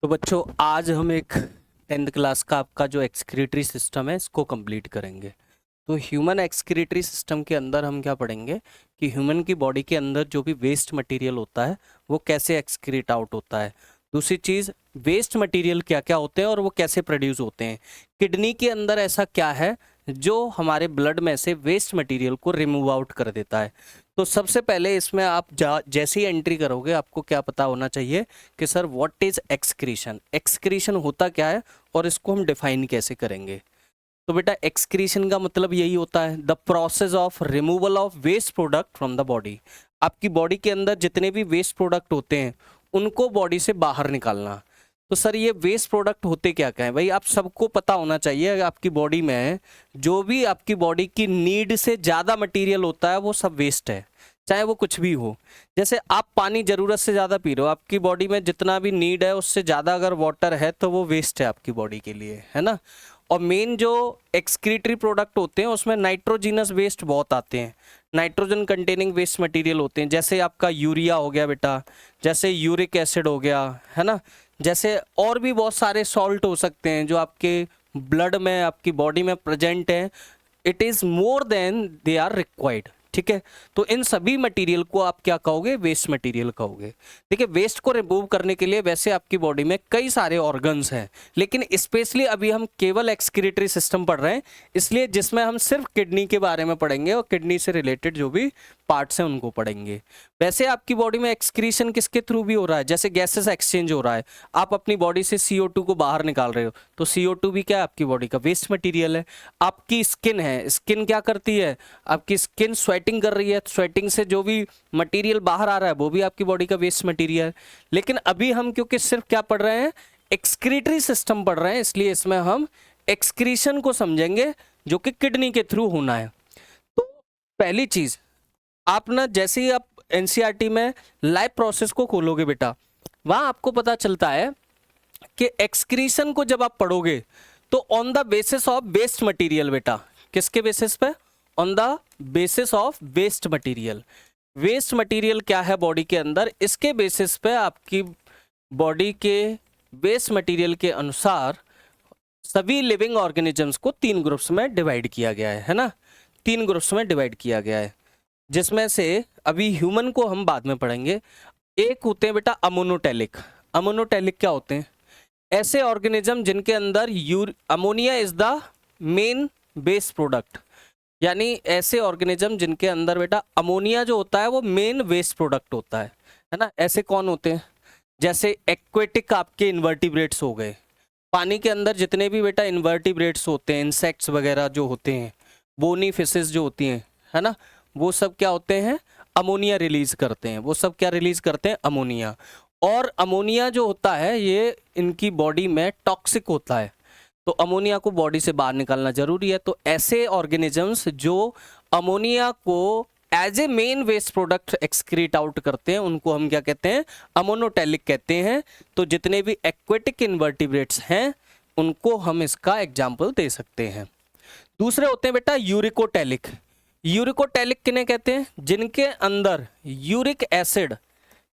तो बच्चों आज हम एक 10th क्लास का आपका जो एक्सक्रीटरी सिस्टम है इसको कंप्लीट करेंगे। तो ह्यूमन एक्सक्रीटरी सिस्टम के अंदर हम क्या पढ़ेंगे कि ह्यूमन की बॉडी के अंदर जो भी वेस्ट मटेरियल होता है वो कैसे एक्सक्रीट आउट होता है। दूसरी चीज़, वेस्ट मटेरियल क्या क्या होते हैं और वो कैसे प्रोड्यूस होते हैं। किडनी के अंदर ऐसा क्या है जो हमारे ब्लड में से वेस्ट मटेरियल को रिमूव आउट कर देता है। तो सबसे पहले इसमें आप जैसे ही एंट्री करोगे आपको क्या पता होना चाहिए कि sir what is excretion, excretion होता क्या है और इसको हम डिफाइन कैसे करेंगे। तो बेटा एक्सक्रीशन का मतलब यही होता है the process of removal of waste product from the body. आपकी बॉडी के अंदर जितने भी वेस्ट प्रोडक्ट होते हैं उनको बॉडी से बाहर निकालना। तो सर ये वेस्ट प्रोडक्ट होते क्या क्या है भाई, आप सबको पता होना चाहिए। आपकी बॉडी में जो भी आपकी बॉडी की नीड से ज़्यादा मटेरियल होता है वो सब वेस्ट है, चाहे वो कुछ भी हो। जैसे आप पानी ज़रूरत से ज़्यादा पी रहे हो, आपकी बॉडी में जितना भी नीड है उससे ज़्यादा अगर वाटर है तो वो वेस्ट है आपकी बॉडी के लिए, है ना। और मेन जो एक्सक्रीटरी प्रोडक्ट होते हैं उसमें नाइट्रोजिनस वेस्ट बहुत आते हैं, नाइट्रोजन कंटेनिंग वेस्ट मटेरियल होते हैं। जैसे आपका यूरिया हो गया बेटा, जैसे यूरिक एसिड हो गया, है ना। जैसे और भी बहुत सारे सॉल्ट हो सकते हैं जो आपके ब्लड में आपकी बॉडी में प्रेजेंट हैं। It is more than they are required, ठीक है। तो इन सभी मटेरियल को आप क्या कहोगे, वेस्ट मटेरियल कहोगे। देखिए वेस्ट को रिमूव करने के लिए वैसे आपकी बॉडी में कई सारे ऑर्गन्स हैं, लेकिन स्पेशली अभी हम केवल एक्सक्रीटरी सिस्टम पढ़ रहे हैं, इसलिए जिसमें हम सिर्फ किडनी के बारे में पढ़ेंगे और किडनी से रिलेटेड जो भी पार्ट्स हैं उनको पढ़ेंगे। वैसे आपकी बॉडी में एक्सक्रीशन किसके थ्रू भी हो रहा है, जैसे गैसेस एक्सचेंज हो रहा है। आप अपनी बॉडी से CO2 को बाहर निकाल रहे हो तो CO2 भी क्या है, आपकी बॉडी का वेस्ट मटेरियल है। आपकी स्किन है, स्किन क्या करती है, आपकी स्किन स्वेटिंग कर रही है, स्वेटिंग से जो भी मटेरियल बाहर आ रहा है वो भी आपकी बॉडी का वेस्ट मटेरियल। लेकिन अभी हम क्योंकि सिर्फ क्या पढ़ रहे हैं, एक्सक्रीटरी सिस्टम पढ़ रहे हैं, इसलिए इसमें हम एक्सक्रीशन को समझेंगे जो कि किडनी के थ्रू होना है। तो पहली चीज, आप ना जैसे ही आप NCERT में लाइफ प्रोसेस को खोलोगे बेटा, वहां आपको पता चलता है कि एक्सक्रीशन को जब आप पढ़ोगे तो on the basis of waste material बेटा, किसके बेसिस पे, on the basis of waste material. Waste material क्या है बॉडी के अंदर, इसके बेसिस पे आपकी बॉडी के वेस्ट मटेरियल के अनुसार सभी लिविंग ऑर्गेनिजम्स को 3 ग्रुप्स में डिवाइड किया गया है ना। 3 ग्रुप्स में डिवाइड किया गया है, जिसमें से अभी ह्यूमन को हम बाद में पढ़ेंगे। एक होते हैं बेटा अमोनोटेलिक। अमोनोटेलिक क्या होते हैं, ऐसे ऑर्गेनिज्म जिनके अंदर ammonia is the main base product, यानी ऐसे ऑर्गेनिज्म जिनके अंदर बेटा अमोनिया जो होता है वो मेन वेस्ट प्रोडक्ट होता है ना। ऐसे कौन होते हैं, जैसे एक्वेटिक आपके इन्वर्टिब्रेट्स हो गए। पानी के अंदर जितने भी बेटा इन्वर्टिब्रेट्स होते हैं, इंसेक्ट्स वगैरह जो होते हैं, बोनी फिशेस जो होती हैं, है ना, वो सब क्या होते हैं, अमोनिया रिलीज करते हैं। वो सब क्या रिलीज करते हैं, अमोनिया। और अमोनिया जो होता है ये इनकी बॉडी में टॉक्सिक होता है, तो अमोनिया को बॉडी से बाहर निकालना जरूरी है। तो ऐसे ऑर्गेनिजम्स जो अमोनिया को as a main waste product excrete out करते हैं उनको हम क्या कहते हैं, अमोनोटेलिक कहते हैं। तो जितने भी एक्वेटिक इन्वर्टिब्रेट्स हैं उनको हम इसका एग्जाम्पल दे सकते हैं। दूसरे होते हैं बेटा यूरिकोटेलिक। यूरिकोटेलिक किन्हें कहते हैं, जिनके अंदर uric acid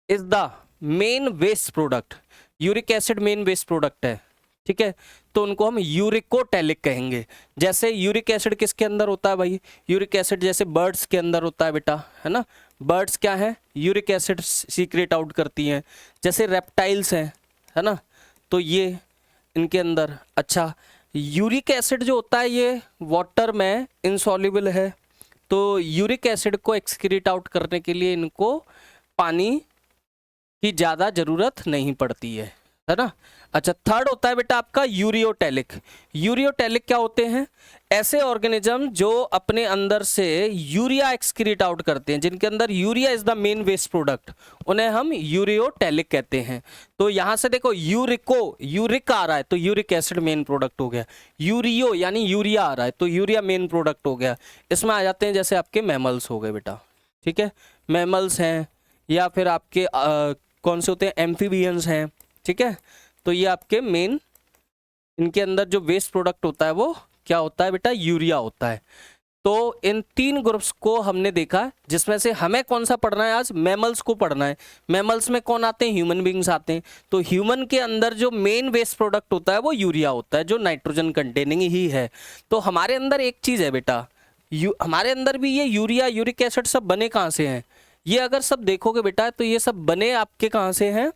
is the main waste product. Uric acid main waste product है, ठीक है, तो उनको हम यूरिकोटेलिक कहेंगे। जैसे यूरिक एसिड किसके अंदर होता है भाई, यूरिक एसिड जैसे बर्ड्स के अंदर होता है बेटा, है ना। बर्ड्स क्या है, यूरिक एसिड सीक्रेट आउट करती हैं। जैसे रेप्टाइल्स हैं, है ना, तो ये इनके अंदर, अच्छा यूरिक एसिड जो होता है ये वाटर में इनसॉल्युबल है, तो यूरिक एसिड को एक्सक्रीट आउट करने के लिए इनको पानी की ज़्यादा ज़रूरत नहीं पड़ती है ना। अच्छा थर्ड होता है बेटा आपका यूरियोटेलिक। यूरियोटेलिक क्या होते हैं, ऐसे ऑर्गेनिज्म जो अपने अंदर से यूरिया एक्सक्रीट आउट करते हैं, जिनके अंदर urea is the main waste product, उन्हें हम यूरियोटेलिक कहते हैं। तो यहाँ से देखो यूरिक आ रहा है तो यूरिक एसिड मेन प्रोडक्ट हो गया, यूरियो यानी यूरिया आ रहा है तो यूरिया मेन प्रोडक्ट हो गया। इसमें आ जाते हैं जैसे आपके मैमल्स हो गए बेटा, ठीक है, मैमल्स हैं, या फिर आपके कौन से होते हैं, एम्फीबियंस हैं, ठीक है। तो ये आपके मेन, इनके अंदर जो वेस्ट प्रोडक्ट होता है वो क्या होता है बेटा, यूरिया होता है। तो इन 3 ग्रुप्स को हमने देखा, जिसमें से हमें कौन सा पढ़ना है आज, मैमल्स को पढ़ना है। मैमल्स में कौन आते हैं, ह्यूमन बींग्स आते हैं। तो ह्यूमन के अंदर जो मेन वेस्ट प्रोडक्ट होता है वो यूरिया होता है, जो नाइट्रोजन कंटेनिंग ही है। तो हमारे अंदर एक चीज़ है बेटा, हमारे अंदर भी ये यूरिया, यूरिक एसिड सब बने कहाँ से हैं, ये अगर सब देखोगे बेटा तो ये सब बने आपके कहाँ से हैं,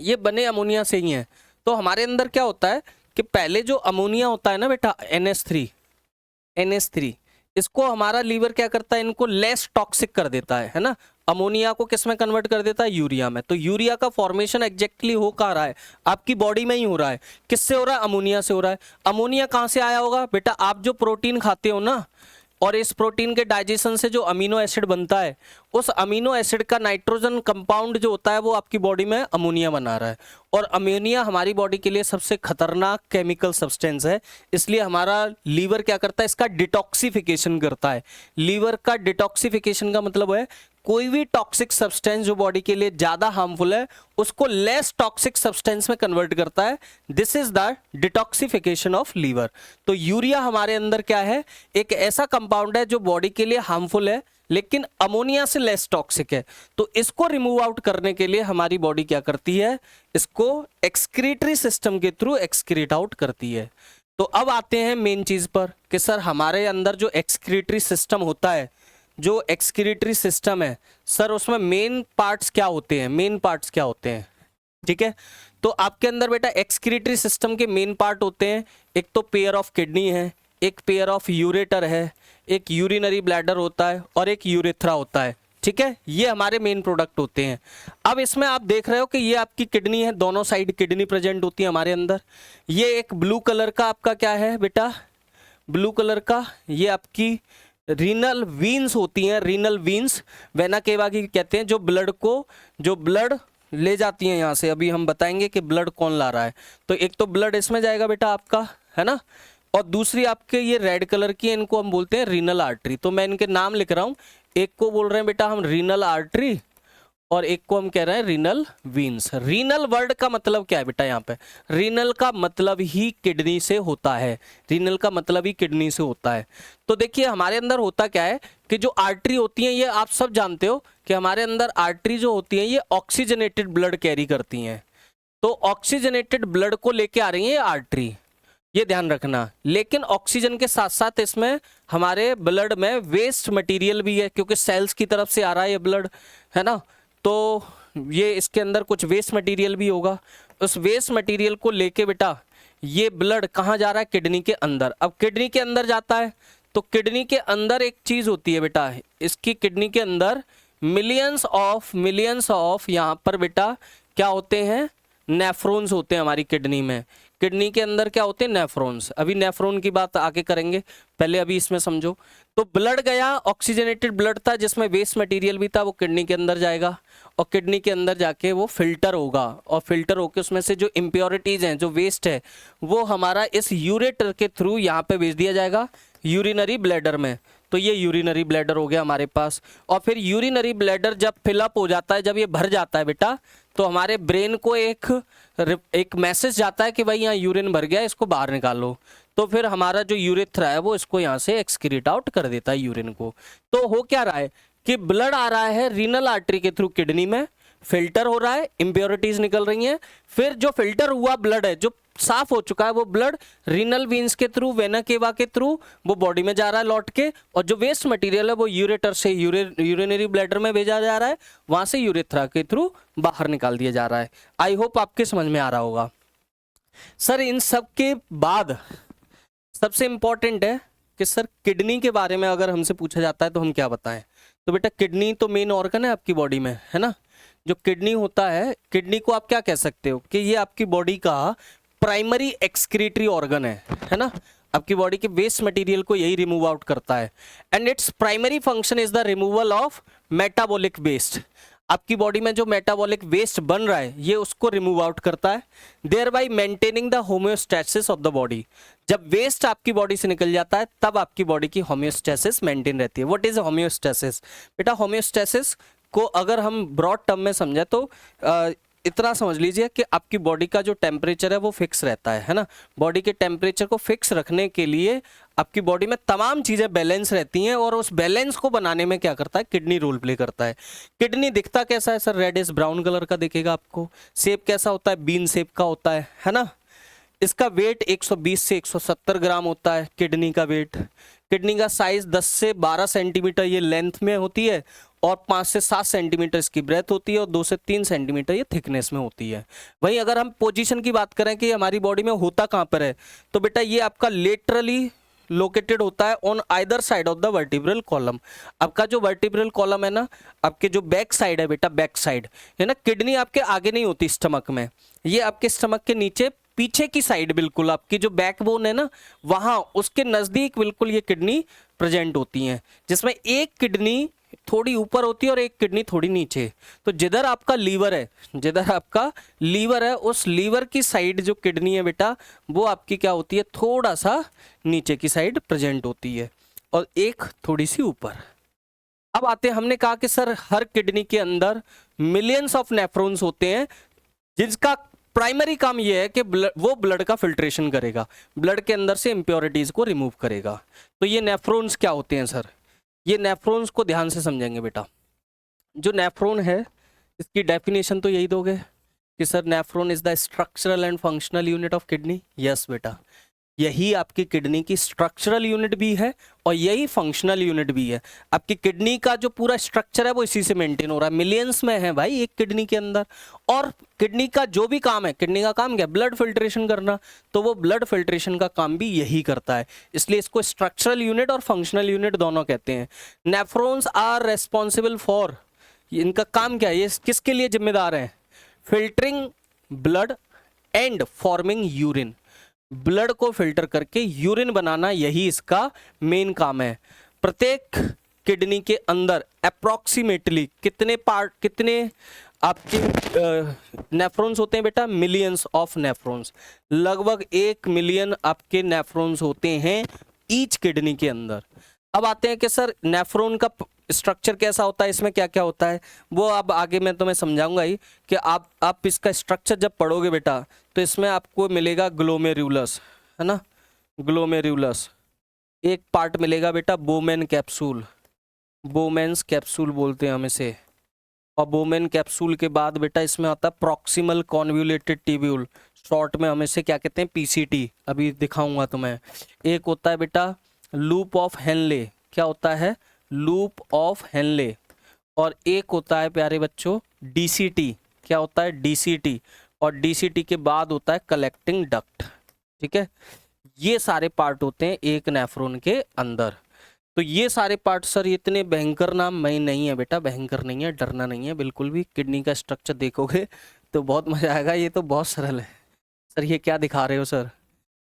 ये बने अमोनिया से ही हैं। तो हमारे अंदर क्या होता है कि पहले जो अमोनिया होता है ना बेटा, NH3, इसको हमारा लीवर क्या करता है, इनको लेस टॉक्सिक कर देता है ना। अमोनिया को किस में कन्वर्ट कर देता है, यूरिया में। तो यूरिया का फॉर्मेशन एग्जैक्टली हो कहाँ रहा है, आपकी बॉडी में ही हो रहा है। किससे हो रहा है, अमोनिया से हो रहा है। अमोनिया कहाँ से आया होगा बेटा, आप जो प्रोटीन खाते हो ना, और इस प्रोटीन के डाइजेशन से जो अमीनो एसिड बनता है, उस अमीनो एसिड का नाइट्रोजन कंपाउंड जो होता है वो आपकी बॉडी में अमोनिया बना रहा है। और अमोनिया हमारी बॉडी के लिए सबसे खतरनाक केमिकल सब्सटेंस है, इसलिए हमारा लीवर क्या करता है, इसका डिटॉक्सिफिकेशन करता है। लीवर का डिटॉक्सिफिकेशन का मतलब है कोई भी टॉक्सिक सब्सटेंस जो बॉडी के लिए ज़्यादा हार्मफुल है उसको लेस टॉक्सिक सब्सटेंस में कन्वर्ट करता है। This is the detoxification of liver. तो यूरिया हमारे अंदर क्या है, एक ऐसा कंपाउंड है जो बॉडी के लिए हार्मफुल है लेकिन अमोनिया से लेस टॉक्सिक है। तो इसको रिमूव आउट करने के लिए हमारी बॉडी क्या करती है, इसको एक्सक्रीटरी सिस्टम के थ्रू एक्सक्रीट आउट करती है। तो अब आते हैं मेन चीज़ पर कि सर हमारे अंदर जो एक्सक्रीटरी सिस्टम होता है, जो एक्सक्रीटरी सिस्टम है सर, उसमें मेन पार्ट्स क्या होते हैं, मेन पार्ट्स क्या होते हैं, ठीक है। तो आपके अंदर बेटा एक्सक्रीटरी सिस्टम के मेन पार्ट होते हैं, एक तो पेयर ऑफ किडनी है, एक पेयर ऑफ यूरेटर है, एक यूरिनरी ब्लैडर होता है और एक यूरेथ्रा होता है, ठीक है। ये हमारे मेन प्रोडक्ट होते हैं। अब इसमें आप देख रहे हो कि ये आपकी किडनी है, दोनों साइड किडनी प्रेजेंट होती है हमारे अंदर। ये एक ब्लू कलर का आपका क्या है बेटा, ब्लू कलर का, ये आपकी रीनल वीन्स होती हैं, रीनल वीन्स, वेना केवा की कहते हैं, जो ब्लड ले जाती हैं यहाँ से। अभी हम बताएंगे कि ब्लड कौन ला रहा है। तो एक तो ब्लड इसमें जाएगा बेटा आपका, है ना, और दूसरी आपके ये रेड कलर की है, इनको हम बोलते हैं रीनल आर्टरी। तो मैं इनके नाम लिख रहा हूँ, एक को बोल रहे हैं बेटा हम रीनल आर्टरी और एक को हम कह रहे हैं रीनल वीन्स। रीनल वर्ड का मतलब क्या है बेटा, यहाँ पे रीनल का मतलब ही किडनी से होता है, रीनल का मतलब ही किडनी से होता है। तो देखिए हमारे अंदर होता क्या है कि जो आर्टरी होती हैं, ये आप सब जानते हो कि हमारे अंदर आर्टरी जो होती हैं ये ऑक्सीजनेटेड ब्लड कैरी करती हैं। तो ऑक्सीजनेटेड ब्लड को लेके आ रही है ये आर्टरी, ये ध्यान रखना। लेकिन ऑक्सीजन के साथ साथ इसमें हमारे ब्लड में वेस्ट मटेरियल भी है, क्योंकि सेल्स की तरफ से आ रहा है ये ब्लड, है ना। तो ये इसके अंदर कुछ वेस्ट मटेरियल भी होगा। उस वेस्ट मटेरियल को लेके बेटा ये ब्लड कहाँ जा रहा है, किडनी के अंदर। अब किडनी के अंदर जाता है तो किडनी के अंदर एक चीज़ होती है बेटा, इसकी किडनी के अंदर मिलियंस ऑफ यहाँ पर बेटा क्या होते हैं, नेफ्रॉन्स होते हैं हमारी किडनी में। किडनी के अंदर क्या होते हैं, नेफ्रॉन्स। अभी नेफ्रॉन की बात आगे करेंगे, पहले अभी इसमें समझो। तो ब्लड गया, ऑक्सीजनेटेड ब्लड था जिसमें वेस्ट मटेरियल भी था, वो किडनी के अंदर जाएगा और किडनी के अंदर जाके वो फिल्टर होगा और फिल्टर होके उसमें से जो इम्प्योरिटीज़ हैं, जो वेस्ट है, वो हमारा इस यूरेटर के थ्रू यहाँ पे भेज दिया जाएगा यूरिनरी ब्लैडर में। तो ये यूरिनरी ब्लैडर हो गया हमारे पास। और फिर यूरिनरी ब्लैडर जब फिलअप हो जाता है, जब ये भर जाता है बेटा, तो हमारे ब्रेन को एक मैसेज जाता है कि भाई यहाँ यूरिन भर गया, इसको बाहर निकालो। तो फिर हमारा जो यूरेथ्रा है वो इसको यहाँ से एक्सक्रीट आउट कर देता है यूरिन को। तो हो क्या रहा है कि ब्लड आ रहा है रीनल आर्टरी के थ्रू किडनी में, फिल्टर हो रहा है, इम्प्योरिटीज निकल रही हैं। फिर जो फिल्टर हुआ ब्लड है, जो साफ हो चुका है, वो ब्लड रीनल वीन्स के थ्रू, वेना केवा के थ्रू वो बॉडी में जा रहा है लौट के, और जो वेस्ट मटेरियल है वो यूरेटर से यूरिनरी ब्लैडर में भेजा जा रहा है, वहां से यूरेथ्रा के थ्रू बाहर निकाल दिया जा रहा है। आई होप आपके समझ में आ रहा होगा। सर इन सब के बाद सबसे इंपॉर्टेंट है कि सर किडनी के बारे में अगर हमसे पूछा जाता है तो हम क्या बताएं। तो बेटा किडनी तो मेन ऑर्गन है आपकी बॉडी में, है ना। जो किडनी होता है, किडनी को आप क्या कह सकते हो कि ये आपकी बॉडी का प्राइमरी एक्सक्रीटरी ऑर्गन है ना। आपकी बॉडी के वेस्ट मटेरियल को यही रिमूव आउट करता है। And its primary function is the removal of metabolic waste. आपकी बॉडी में जो मेटाबॉलिक वेस्ट बन रहा है ये उसको रिमूव आउट करता है, there by maintaining the homeostasis of the body. जब वेस्ट आपकी बॉडी से निकल जाता है तब आपकी बॉडी की होम्योस्टेसिस मेंटेन रहती है। व्हाट इज होम्योस्टेसिस बेटा? होम्योस्टेसिस को अगर हम ब्रॉड टर्म में समझे तो इतना समझ लीजिए कि आपकी बॉडी का जो टेम्परेचर है वो फिक्स रहता है ना। बॉडी के टेम्परेचर को फिक्स रखने के लिए आपकी बॉडी में तमाम चीज़ें बैलेंस रहती हैं, और उस बैलेंस को बनाने में क्या करता है, किडनी रोल प्ले करता है। किडनी दिखता कैसा है सर, रेडिश ब्राउन कलर का दिखेगा आपको। शेप कैसा होता है, बीन शेप का होता है ना। इसका वेट 120 से 170 ग्राम होता है किडनी का वेट। किडनी का साइज 10 से 12 सेंटीमीटर ये लेंथ में होती है, और 5 से 7 सेंटीमीटर इसकी ब्रेथ होती है, और 2 से 3 सेंटीमीटर ये थिकनेस में होती है। वहीं अगर हम पोजीशन की बात करें कि हमारी बॉडी में होता कहाँ पर है, तो बेटा ये आपका लेटरली लोकेटेड होता है on either side of the vertebral column. आपका जो वर्टिब्रल कॉलम है ना, आपके जो बैक साइड है बेटा, बैक साइड है ना। किडनी आपके आगे नहीं होती स्टमक में, ये आपके स्टमक के नीचे पीछे की साइड, बिल्कुल आपकी जो बैकबोन है ना, वहां उसके नजदीक बिल्कुल ये किडनी प्रेजेंट होती हैं, जिसमें एक किडनी थोड़ी ऊपर होती है और एक किडनी थोड़ी नीचे। तो जिधर आपका लीवर है, जिधर आपका लीवर है, उस लीवर की साइड जो किडनी है बेटा, वो आपकी क्या होती है, थोड़ा सा नीचे की साइड प्रेजेंट होती है, और एक थोड़ी सी ऊपर। अब आते हैं, हमने कहा कि सर हर किडनी के अंदर मिलियंस ऑफ नेफ्रॉन्स होते हैं, जिसका प्राइमरी काम यह है कि वो ब्लड का फिल्ट्रेशन करेगा, ब्लड के अंदर से इम्प्योरिटीज को रिमूव करेगा। तो ये नेफ्रॉन्स क्या होते हैं सर, ये नेफ्रॉन्स को ध्यान से समझेंगे बेटा। जो नेफ्रॉन है इसकी डेफिनेशन तो यही दोगे कि sir nephron is the structural and functional unit of kidney. Yes बेटा, यही आपकी किडनी की स्ट्रक्चरल यूनिट भी है और यही फंक्शनल यूनिट भी है। आपकी किडनी का जो पूरा स्ट्रक्चर है वो इसी से मेंटेन हो रहा है। मिलियंस में है भाई एक किडनी के अंदर, और किडनी का जो भी काम है, किडनी का काम क्या है, ब्लड फिल्ट्रेशन करना, तो वो ब्लड फिल्ट्रेशन का काम भी यही करता है, इसलिए इसको स्ट्रक्चरल यूनिट और फंक्शनल यूनिट दोनों कहते हैं। नेफ्रॉन्स आर रेस्पॉन्सिबल फॉर, इनका काम क्या है, ये किसके लिए जिम्मेदार है, filtering blood and forming urine. Blood को फिल्टर करके यूरिन बनाना, यही इसका मेन काम है। प्रत्येक किडनी के अंदर अप्रॉक्सीमेटली कितने पार्ट, कितने आपके नेफ्रॉन्स होते हैं बेटा, मिलियंस ऑफ नेफ्रॉन्स। लगभग 1 मिलियन आपके नेफ्रॉन्स होते हैं ईच किडनी के अंदर। अब आते हैं कि सर नेफ्रॉन का स्ट्रक्चर कैसा होता है, इसमें क्या क्या होता है, वो अब आगे मैं तुम्हें समझाऊंगा ही कि आप इसका स्ट्रक्चर जब पढ़ोगे बेटा, तो इसमें आपको मिलेगा ग्लोमेरुलस, है ना, ग्लोमेरुलस। एक पार्ट मिलेगा बेटा बोमेन कैप्सूल, बोमेन्स कैप्सूल बोलते हैं हम इसे। और बोमेन कैप्सूल के बाद बेटा इसमें आता है प्रॉक्सिमल कॉन्वोल्यूटेड ट्यूब्यूल, शॉर्ट में हम इसे क्या कहते हैं, पीसीटी, अभी दिखाऊंगा तुम्हें। एक होता है बेटा लूप ऑफ हेनले, क्या होता है, लूप ऑफ हेनले। और एक होता है प्यारे बच्चों डीसीटी, क्या होता है, डीसीटी। और डीसीटी के बाद होता है कलेक्टिंग डक्ट। ठीक है, ये सारे पार्ट होते हैं एक नेफ्रॉन के अंदर। तो ये सारे पार्ट सर इतने भयंकर नाम में नहीं है बेटा, भयंकर नहीं है, डरना नहीं है बिल्कुल भी। किडनी का स्ट्रक्चर देखोगे तो बहुत मजा आएगा, ये तो बहुत सरल है। सर ये क्या दिखा रहे हो सर,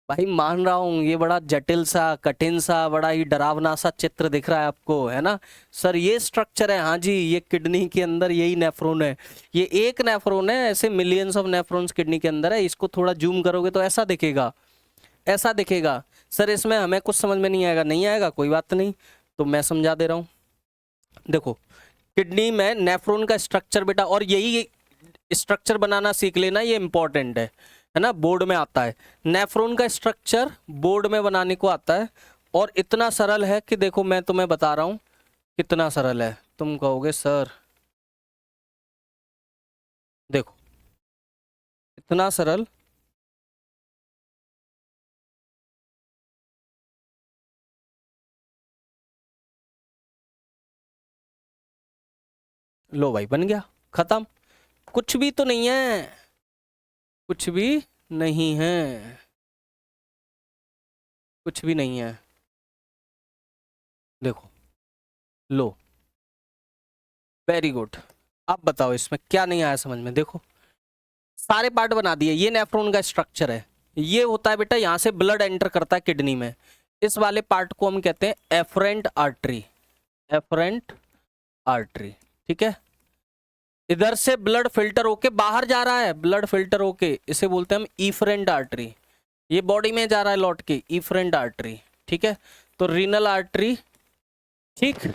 भाई मान रहा हूँ ये बड़ा जटिल सा, कठिन सा, बड़ा ही डरावना सा चित्र दिख रहा है आपको, है ना। सर ये स्ट्रक्चर है, हाँ जी, ये किडनी के अंदर यही नेफ्रॉन है। ये एक नेफ्रॉन है, ऐसे मिलियंस ऑफ नेफ्रॉन्स किडनी के अंदर है। इसको थोड़ा जूम करोगे तो ऐसा दिखेगा, ऐसा दिखेगा। सर इसमें हमें कुछ समझ में नहीं आएगा, नहीं आएगा कोई बात नहीं, तो मैं समझा दे रहा हूँ। देखो किडनी में नेफ्रॉन का स्ट्रक्चर बेटा, और यही स्ट्रक्चर बनाना सीख लेना, ये इंपॉर्टेंट है ना, बोर्ड में आता है। नेफ्रॉन का स्ट्रक्चर बोर्ड में बनाने को आता है, और इतना सरल है कि देखो मैं तुम्हें बता रहा हूँ कितना सरल है। तुम कहोगे सर देखो इतना सरल, लो भाई बन गया, खत्म। कुछ भी तो नहीं है, कुछ भी नहीं है, कुछ भी नहीं है। देखो लो, वेरी गुड। अब बताओ इसमें क्या नहीं आया समझ में। देखो सारे पार्ट बना दिए, ये नेफ्रॉन का स्ट्रक्चर है। ये होता है बेटा, यहाँ से ब्लड एंटर करता है किडनी में, इस वाले पार्ट को हम कहते हैं एफरेंट आर्टरी, एफरेंट आर्टरी। ठीक है, इधर से ब्लड फिल्टर होके बाहर जा रहा है, ब्लड फिल्टर होके, इसे बोलते हैं हम इफरेंट आर्टरी। ये बॉडी में जा रहा है लौट के, इफरेंट आर्टरी। ठीक है, तो रीनल आर्टरी, ठीक,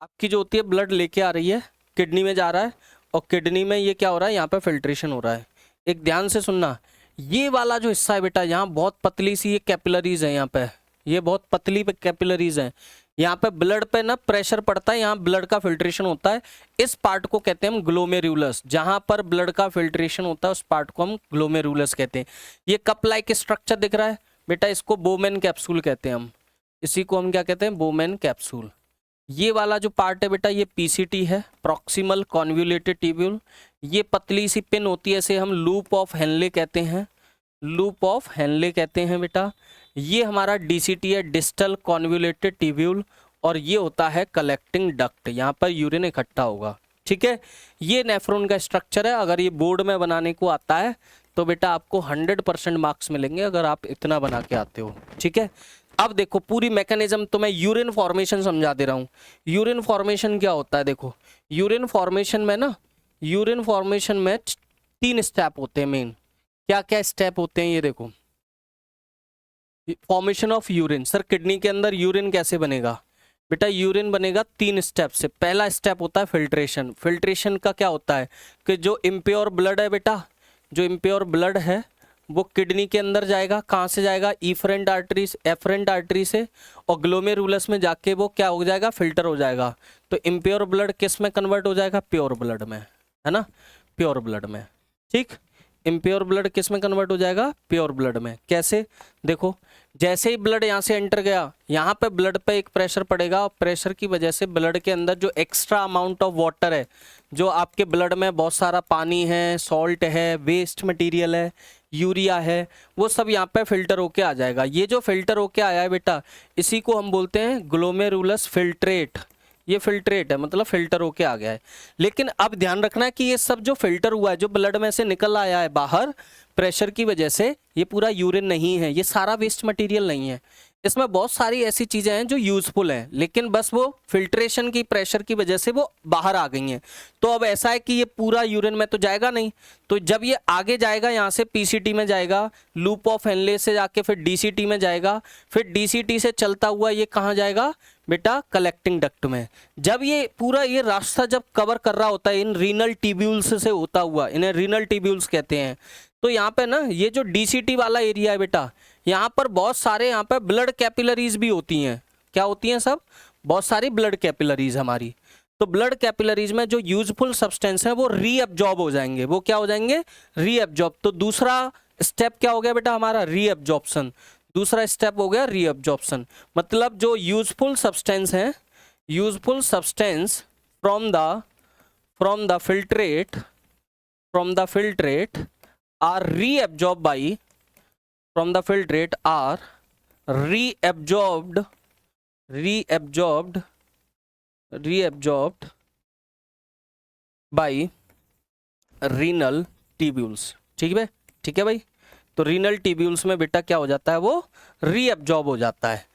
आपकी जो होती है ब्लड लेके आ रही है, किडनी में जा रहा है, और किडनी में ये क्या हो रहा है, यहाँ पे फिल्ट्रेशन हो रहा है। एक ध्यान से सुनना, ये वाला जो हिस्सा है बेटा, यहाँ बहुत पतली सी ये कैपिलरीज है, यहाँ पे ये बहुत पतली कैपिलरीज है, यहाँ पे ब्लड पे ना प्रेशर पड़ता है, यहाँ ब्लड का फिल्ट्रेशन होता है। इस पार्ट को कहते हैं हम ग्लोमेरुलस, जहाँ पर ब्लड का फिल्ट्रेशन होता है उस पार्ट को हम ग्लोमेरुलस कहते हैं। ये कप लाइक स्ट्रक्चर दिख रहा है बेटा, इसको बोमेन कैप्सूल कहते हैं हम, इसी को हम क्या कहते हैं, बोमेन कैप्सूल। ये वाला जो पार्ट है बेटा, ये पीसीटी है, प्रॉक्सिमल कॉन्वोल्यूटेड ट्यूब्यूल। ये पतली सी पिन होती है, इसे हम लूप ऑफ हेनले कहते हैं, लूप ऑफ हेनले कहते हैं बेटा। ये हमारा डीसीटी है, डिस्टल कॉन्वोल्यूटेड ट्यूब्यूल, और ये होता है कलेक्टिंग डक्ट, यहाँ पर यूरिन इकट्ठा होगा, ठीक है। ये नेफ्रॉन का स्ट्रक्चर है। अगर ये बोर्ड में बनाने को आता है तो बेटा आपको 100% मार्क्स मिलेंगे अगर आप इतना बना के आते हो, ठीक है। अब देखो पूरी मैकेनिज्म तो मैं यूरिन फॉर्मेशन समझा दे रहा हूँ। यूरिन फॉर्मेशन क्या होता है, देखो यूरिन फॉर्मेशन में ना, यूरिन फॉर्मेशन में 3 स्टेप होते हैं मेन। क्या क्या स्टेप होते हैं ये देखो। Formation of urine, sir kidney के अंदर यूरिन कैसे बनेगा बेटा, यूरिन बनेगा 3 स्टेप से। पहला स्टेप होता है फिल्ट्रेशन। फिल्ट्रेशन का क्या होता है कि जो इम्प्योर ब्लड है बेटा, जो इम्प्योर ब्लड है वो किडनी के अंदर जाएगा। कहाँ से जाएगा, इफरेंट आर्टरी, एफरेंट आर्टरी से, और ग्लोमेरुलस में जाके वो क्या हो जाएगा, फिल्टर हो जाएगा। तो इम्प्योर ब्लड किस में कन्वर्ट हो जाएगा, प्योर ब्लड में, है ना, प्योर ब्लड में, ठीक। इम्प्योर ब्लड किस में कन्वर्ट हो जाएगा, प्योर ब्लड में। कैसे, देखो जैसे ही ब्लड यहाँ से एंटर गया, यहाँ पे ब्लड पे एक प्रेशर पड़ेगा, और प्रेशर की वजह से ब्लड के अंदर जो एक्स्ट्रा अमाउंट ऑफ वाटर है, जो आपके ब्लड में बहुत सारा पानी है, सॉल्ट है, वेस्ट मटेरियल है, यूरिया है, वो सब यहाँ पे फिल्टर होके आ जाएगा। ये जो फिल्टर होके आया है बेटा, इसी को हम बोलते हैं ग्लोमेरुलस फिल्ट्रेट। ये फिल्ट्रेट है, मतलब फिल्टर होके आ गया है। लेकिन अब ध्यान रखना है कि ये सब जो फिल्टर हुआ है, जो ब्लड में से निकल आया है बाहर प्रेशर की वजह से, ये पूरा यूरिन नहीं है, ये सारा वेस्ट मटेरियल नहीं है। इसमें बहुत सारी ऐसी चीज़ें हैं जो यूजफुल हैं, लेकिन बस वो फिल्ट्रेशन की प्रेशर की वजह से वो बाहर आ गई हैं। तो अब ऐसा है कि ये पूरा यूरिन में तो जाएगा नहीं, तो जब ये आगे जाएगा, यहाँ से पीसीटी में जाएगा, लूप ऑफ हेनले से जाके फिर डीसीटी में जाएगा, फिर डीसीटी से चलता हुआ ये कहाँ जाएगा बेटा, कलेक्टिंग डक्ट में। जब ये पूरा ये रास्ता जब कवर कर रहा होता है इन रीनल ट्यूब्यूल्स से होता हुआ, इन्हें रीनल ट्यूब्यूल्स कहते हैं। तो यहाँ पे ना ये जो डीसीटी वाला एरिया है बेटा, यहाँ पर बहुत सारे यहाँ पे ब्लड कैपिलरीज भी होती हैं। क्या होती हैं सब, बहुत सारी ब्लड कैपिलरीज हमारी। तो ब्लड कैपिलरीज में जो यूजफुल सब्सटेंस है वो रीअब्जॉर्ब हो जाएंगे। वो क्या हो जाएंगे, रीअब्जॉर्ब। तो दूसरा स्टेप क्या हो गया बेटा हमारा, रीअब्जॉर्प्शन। दूसरा स्टेप हो गया रीअब्जॉर्प्शन। मतलब जो यूजफुल सब्सटेंस है, useful substance from the filtrate are reabsorbed by from the filtrate are reabsorbed by renal tubules। ठीक है, ठीक है भाई। तो रीनल ट्यूब्यूल्स में बेटा क्या हो जाता है, वो रीअब्जॉर्ब हो जाता है।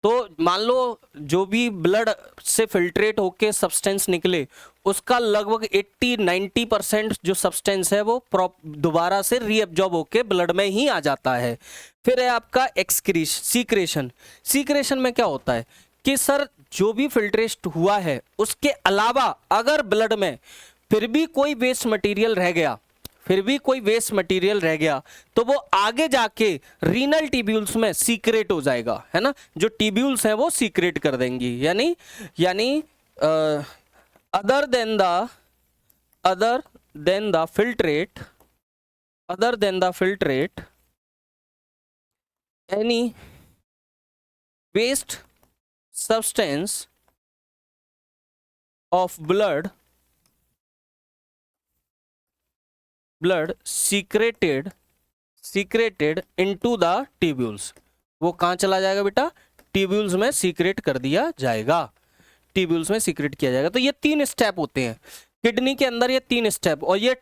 तो मान लो जो भी ब्लड से फिल्ट्रेट होके सब्सटेंस निकले, उसका लगभग 80-90% जो सब्सटेंस है वो दोबारा से रीअब्जॉर्ब होके ब्लड में ही आ जाता है। फिर है आपका सीक्रेशन। सीक्रेशन में क्या होता है कि सर जो भी फिल्ट्रेट हुआ है उसके अलावा अगर ब्लड में फिर भी कोई वेस्ट मटेरियल रह गया, तो वो आगे जाके रीनल ट्यूब्यूल्स में सीक्रेट हो जाएगा, है ना। जो ट्यूब्यूल्स हैं वो सीक्रेट कर देंगी, यानी other than the filtrate any waste substance of blood secreted into the tubules। वो कहाँ चला जाएगा बेटा, ट्यूब्यूल्स में सीक्रेट कर दिया जाएगा, ट्यूब्यूल्स में सीक्रेट किया जाएगा। तो ये 3 स्टेप होते हैं किडनी के अंदर, ये 3 स्टेप। और ये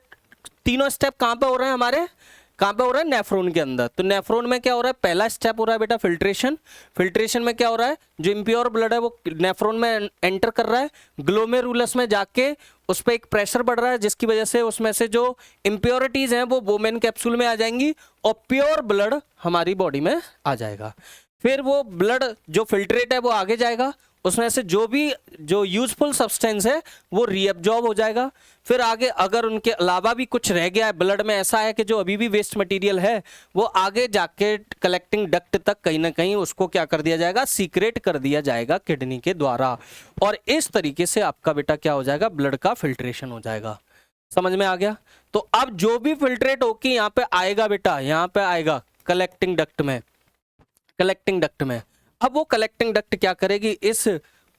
तीनों स्टेप कहाँ पे हो रहे हैं हमारे, कहाँ पे हो रहा है, नेफ्रॉन के अंदर। तो नेफ्रॉन में क्या हो रहा है, पहला स्टेप हो रहा है बेटा फिल्ट्रेशन। फिल्ट्रेशन में क्या हो रहा है, जो इम्प्योर ब्लड है वो नेफ्रॉन में एंटर कर रहा है, ग्लोमेरुलस में जाके उस पर एक प्रेशर बढ़ रहा है, जिसकी वजह से उसमें से जो इम्प्योरिटीज हैं वो बोमेन कैप्सूल में आ जाएंगी और प्योर ब्लड हमारी बॉडी में आ जाएगा। फिर वो ब्लड जो फिल्ट्रेट है वो आगे जाएगा, उसमें से जो यूजफुल सब्सटेंस है वो रीअब्जॉर्ब हो जाएगा। फिर आगे अगर उनके अलावा भी कुछ रह गया है ब्लड में, ऐसा है कि जो अभी भी वेस्ट मटेरियल है, वो आगे जाके कलेक्टिंग डक्ट तक कहीं ना कहीं उसको क्या कर दिया जाएगा, सीक्रेट कर दिया जाएगा किडनी के द्वारा। और इस तरीके से आपका बेटा क्या हो जाएगा, ब्लड का फिल्ट्रेशन हो जाएगा। समझ में आ गया? तो अब जो भी फिल्ट्रेट होके यहाँ पे आएगा बेटा, यहाँ पे आएगा कलेक्टिंग डक्ट में, कलेक्टिंग डक्ट में। अब वो कलेक्टिंग डक्ट क्या करेगी, इस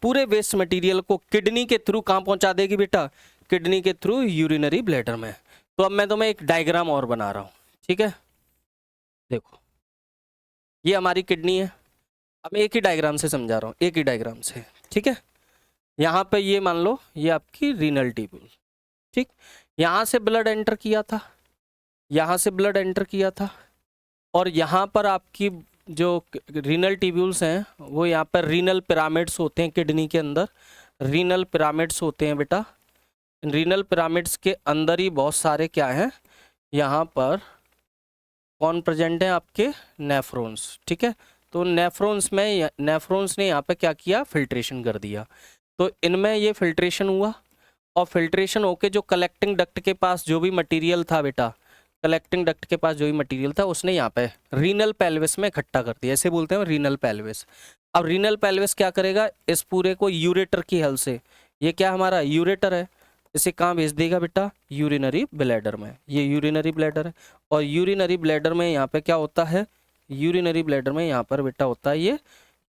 पूरे वेस्ट मटेरियल को किडनी के थ्रू कहाँ पहुंचा देगी बेटा, किडनी के थ्रू यूरिनरी ब्लैडर में। तो अब मैं तुम्हें एक डायग्राम और बना रहा हूँ, ठीक है? देखो ये हमारी किडनी है, अब मैं एक ही डायग्राम से समझा रहा हूँ, एक ही डायग्राम से, ठीक है? यहाँ पे ये मान लो ये आपकी रीनल ट्यूब्यूल, ठीक? यहाँ से ब्लड एंटर किया था, यहाँ से ब्लड एंटर किया था, और यहाँ पर आपकी जो रीनल ट्यूब्यूल्स हैं वो यहाँ पर रीनल पिरामिड्स होते हैं किडनी के अंदर, रीनल पिरामिड्स होते हैं बेटा। रीनल पिरामिड्स के अंदर ही बहुत सारे क्या हैं, यहाँ पर कौन प्रेजेंट है, आपके नेफ्रॉन्स, ठीक है? तो नेफ्रॉन्स ने यहाँ पे क्या किया, फिल्ट्रेशन कर दिया। तो इनमें ये फिल्ट्रेशन हुआ, और फिल्ट्रेशन होके जो कलेक्टिंग डक्ट के पास जो भी मटेरियल था बेटा, कलेक्टिंग डक्ट के पास जो भी मटेरियल था उसने यहाँ पे रीनल पेल्विस में इकट्ठा कर दिया, ऐसे बोलते हैं रीनल पेल्विस। अब रीनल पेल्विस क्या करेगा, इस पूरे को यूरेटर की हेल्प से, ये क्या हमारा यूरेटर है, इसे कहाँ भेज देगा बेटा, यूरिनरी ब्लैडर में। ये यूरिनरी ब्लैडर है, और यूरिनरी ब्लैडर में यहाँ पे क्या होता है, यूरिनरी ब्लैडर में यहाँ पर बेटा होता है ये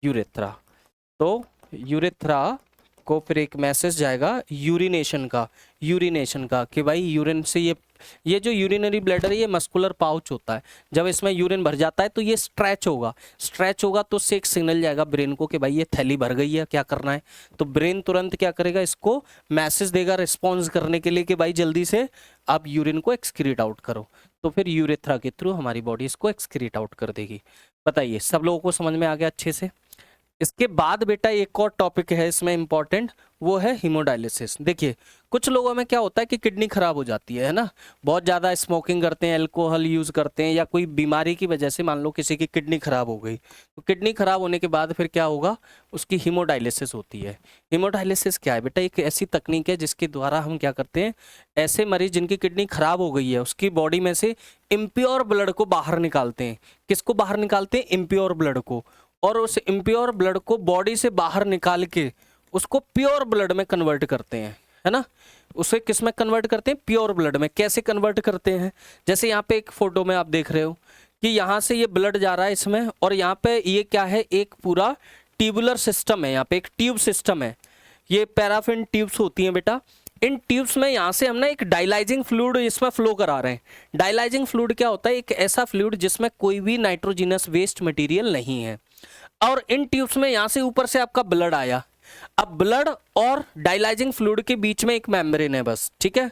यूरेथ्रा। तो यूरेथ्रा को फिर एक मैसेज जाएगा यूरिनेशन का कि भाई यूरिन से ये जो यूरिनरी ब्लैडर है ये मस्कुलर पाउच होता है, जब इसमें यूरिन भर जाता है तो ये स्ट्रेच होगा तो उससे एक सिग्नल जाएगा ब्रेन को कि भाई ये थैली भर गई है, क्या करना है। तो ब्रेन तुरंत क्या करेगा, इसको मैसेज देगा रिस्पॉन्स करने के लिए कि भाई जल्दी से आप यूरिन को एक्सक्रीट आउट करो। तो फिर यूरेथ्रा के थ्रू हमारी बॉडी इसको एक्सक्रीट आउट कर देगी। बताइए सब लोगों को समझ में आ गया अच्छे से? इसके बाद बेटा एक और टॉपिक है इसमें इंपॉर्टेंट, वो है हीमोडायलिसिस। देखिए कुछ लोगों में क्या होता है कि किडनी खराब हो जाती है ना, बहुत ज़्यादा स्मोकिंग करते हैं, अल्कोहल यूज़ करते हैं, या कोई बीमारी की वजह से मान लो किसी की किडनी खराब हो गई, तो किडनी खराब होने के बाद फिर क्या होगा, उसकी हीमोडायलिसिस होती है। हीमोडायलिसिस क्या है बेटा, एक ऐसी तकनीक है जिसके द्वारा हम क्या करते हैं, ऐसे मरीज जिनकी किडनी खराब हो गई है उसकी बॉडी में से इम्प्योर ब्लड को बाहर निकालते हैं। किसको बाहर निकालते हैं, इम्प्योर ब्लड को, और उस इम्प्योर ब्लड को बॉडी से बाहर निकाल के उसको प्योर ब्लड में कन्वर्ट करते हैं, है ना? उसे किस में कन्वर्ट करते हैं, प्योर ब्लड में। कैसे कन्वर्ट करते हैं, जैसे यहाँ पे एक फोटो में आप देख रहे हो कि यहाँ से ये ब्लड जा रहा है इसमें, और यहाँ पे ये क्या है, एक पूरा ट्यूबुलर सिस्टम है, यहाँ पे एक ट्यूब सिस्टम है, ये पैराफिन ट्यूब्स होती हैं बेटा। इन ट्यूब्स में यहाँ से हम ना एक डायलाइजिंग फ्लूइड इसमें फ्लो करा रहे हैं। डायलाइजिंग फ्लूइड क्या होता है, एक ऐसा फ्लूइड जिसमें कोई भी नाइट्रोजिनस वेस्ट मटेरियल नहीं है, और इन ट्यूब्स में यहाँ से ऊपर से आपका ब्लड आया। अब ब्लड और डायलाइजिंग फ्लूइड के बीच में एक मेम्ब्रेन है बस, ठीक है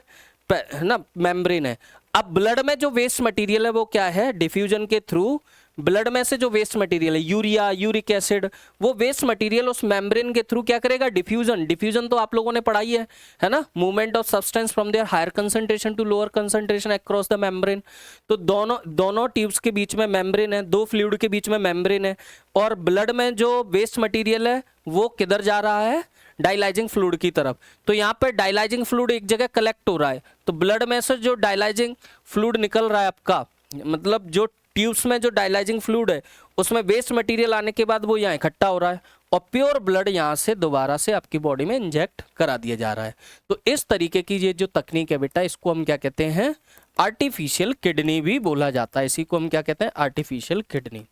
ना, मेम्ब्रेन है। अब ब्लड में जो वेस्ट मटेरियल है वो क्या है, डिफ्यूजन के थ्रू ब्लड में से जो वेस्ट मटेरियल है, यूरिया, यूरिक एसिड, वो वेस्ट मटेरियल उस मेम्ब्रेन के थ्रू क्या करेगा, डिफ्यूजन तो आप लोगों ने पढ़ाई है ना, movement of substance from their higher concentration to lower concentration across the membrane. तो दोनों ट्यूब्स के बीच में मेम्ब्रेन है, दो फ्लूइड के बीच में मेम्ब्रेन है, और ब्लड में जो वेस्ट मटेरियल है वो किधर जा रहा है, डायलाइजिंग फ्लूइड की तरफ। तो यहाँ पे डायलाइजिंग फ्लूइड एक जगह कलेक्ट हो रहा है, तो ब्लड में से जो डायलाइजिंग फ्लूइड निकल रहा है आपका, मतलब जो ट्यूब्स में जो डायलाइजिंग फ्लूइड है उसमें वेस्ट मटेरियल आने के बाद वो यहाँ इकट्ठा हो रहा है, और प्योर ब्लड यहाँ से दोबारा से आपकी बॉडी में इंजेक्ट करा दिया जा रहा है। तो इस तरीके की ये जो तकनीक है बेटा, इसको हम क्या कहते हैं, आर्टिफिशियल किडनी भी बोला जाता है। इसी को हम क्या कहते हैं, आर्टिफिशियल किडनी।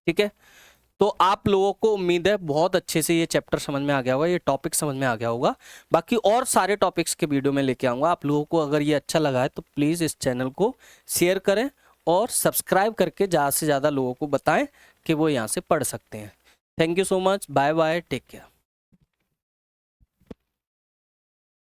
ठीक है, तो आप लोगों को उम्मीद है बहुत अच्छे से ये चैप्टर समझ में आ गया होगा, ये टॉपिक समझ में आ गया होगा। बाकी और सारे टॉपिक्स के वीडियो में लेके आऊँगा। आप लोगों को अगर ये अच्छा लगा है तो प्लीज़ इस चैनल को शेयर करें और सब्सक्राइब करके ज़्यादा से ज़्यादा लोगों को बताएं कि वो यहाँ से पढ़ सकते हैं। Thank you so much, bye bye, take care.